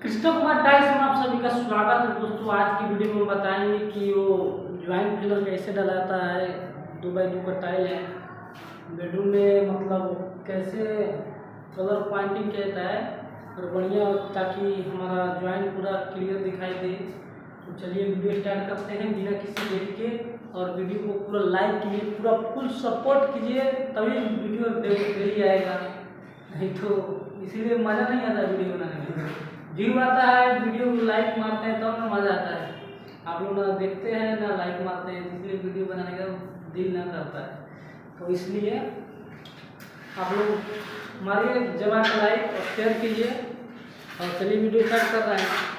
Krishna Kumar tiles में आप सभी का स्वागत है दोस्तों। आज की वीडियो में बताएंगे कि वो ज्वाइंट फिलर कैसे डलाता है। 2x2 का टाइल है बेडरूम में, मतलब कैसे कलर पॉइंटिंग कहता है और बढ़िया, ताकि हमारा ज्वाइंट पूरा क्लियर दिखाई दे। तो चलिए वीडियो स्टार्ट करते हैं बिना किसी देरी के, और वीडियो को पूरा लाइक कीजिए, पूरा फुल सपोर्ट कीजिए, तभी वीडियो डेली आएगा, नहीं तो इसीलिए मज़ा नहीं आता वीडियो बनाने में। व्यू आता है, वीडियो को लाइक मारते हैं तब ना मज़ा आता है। आप लोग ना देखते हैं ना लाइक मारते हैं, इसलिए वीडियो बनाने का दिल ना करता है। तो इसलिए आप लोग मारिए जमा का लाइक और शेयर कीजिए, और चलिए वीडियो स्टार्ट कर रहे हैं।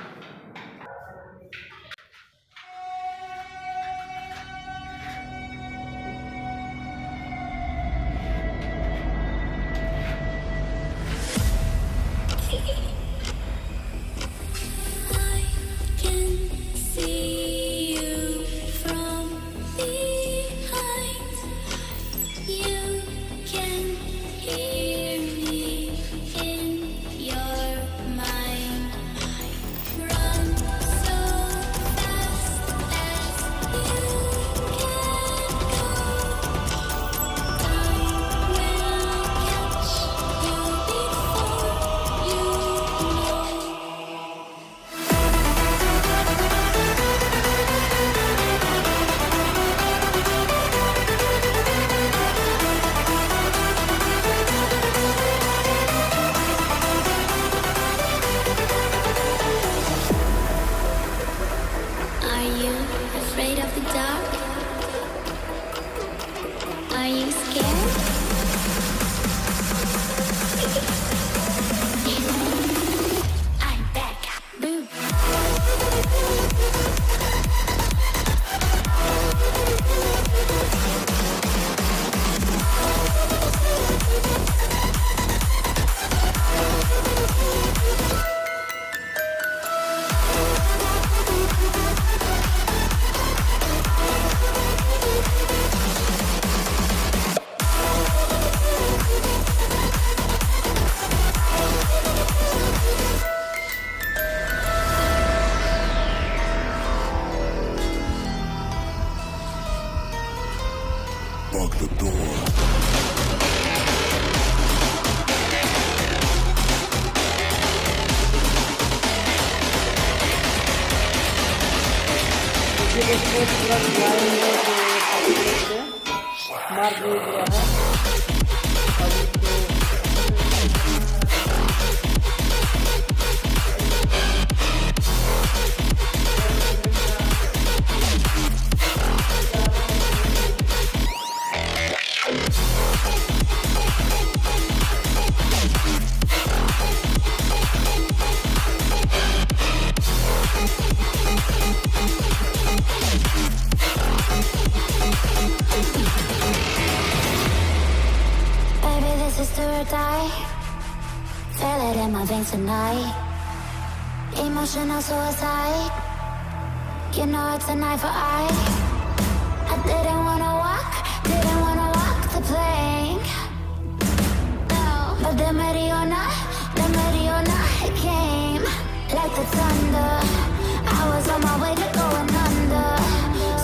Afraid of the dark? Are you scared? I'm back. Boo. Lock the door. मार दिया गया है और इसको This is do or die. Feel it in my veins tonight. Emotional suicide. You know it's an eye for eye. I didn't wanna walk the plank. No, but the Mariona, it came like the thunder. I was on my way to going under.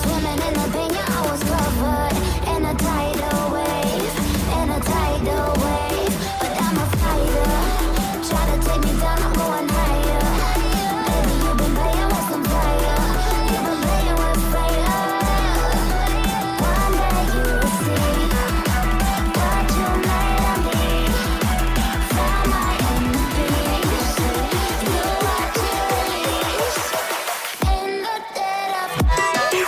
Swimming in the pain, yeah, I was covered in a tidal wave. But I'm a fighter. Try to take me down, I'm going higher. Baby, you've been playing with some fire. You've been playing with fire. One day you'll see what you made of me. Found my enemies. Do what you release. In the dead of night.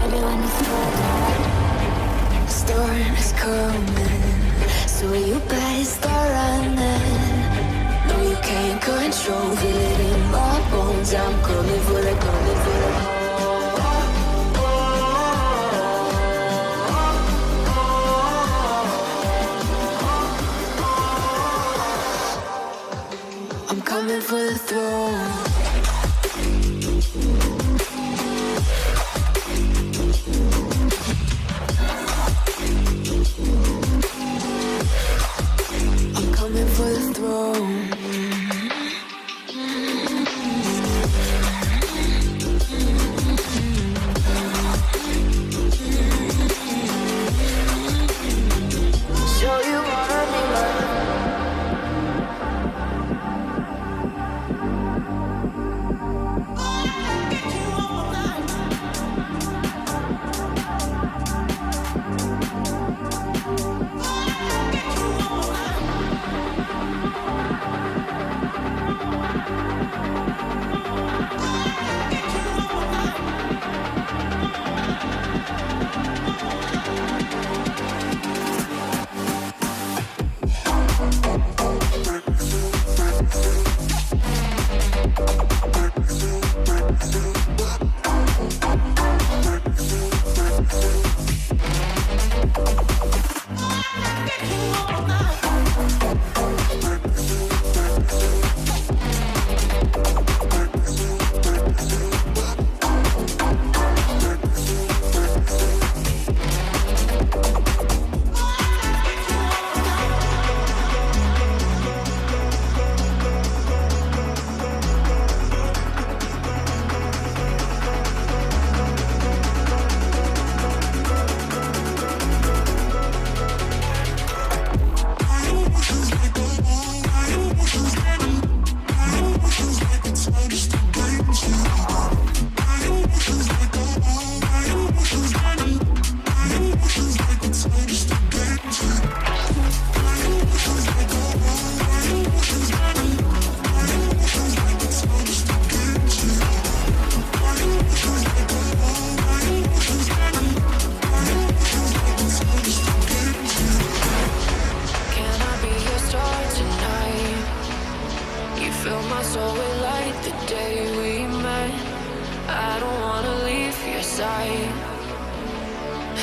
Everyone is cold. Storm is coming, so you better start running. No, you can't control, feel it in my bones. I'm coming for the coming for the throne. I'm coming for the throne. Show you what I mean.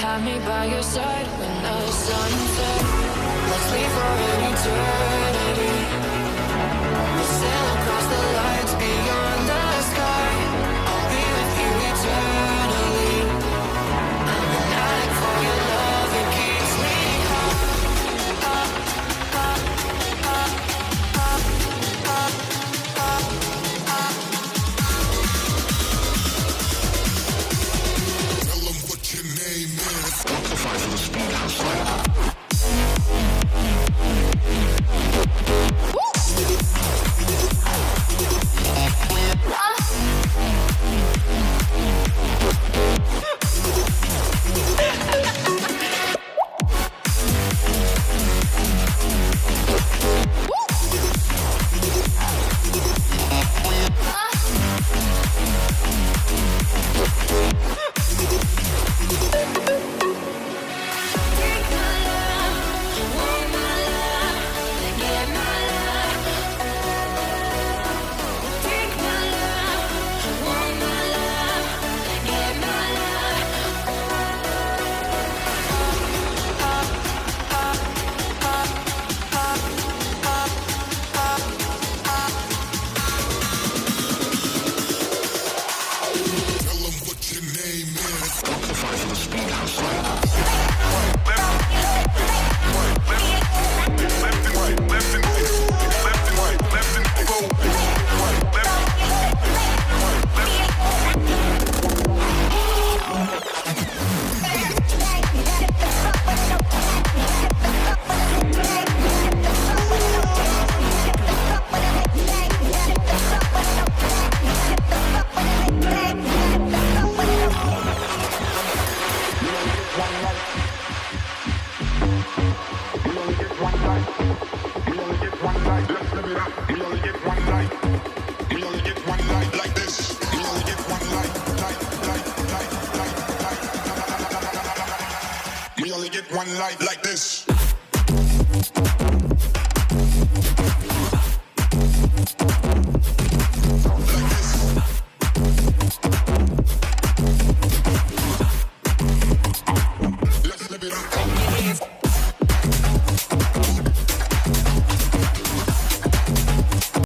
Have me by your side when the sun sets. Let's leave for an eternity. We'll sail across the lights beyond the sky. I'll be with you eternally. I'm an addict for your love, it keeps me We only get one life like this.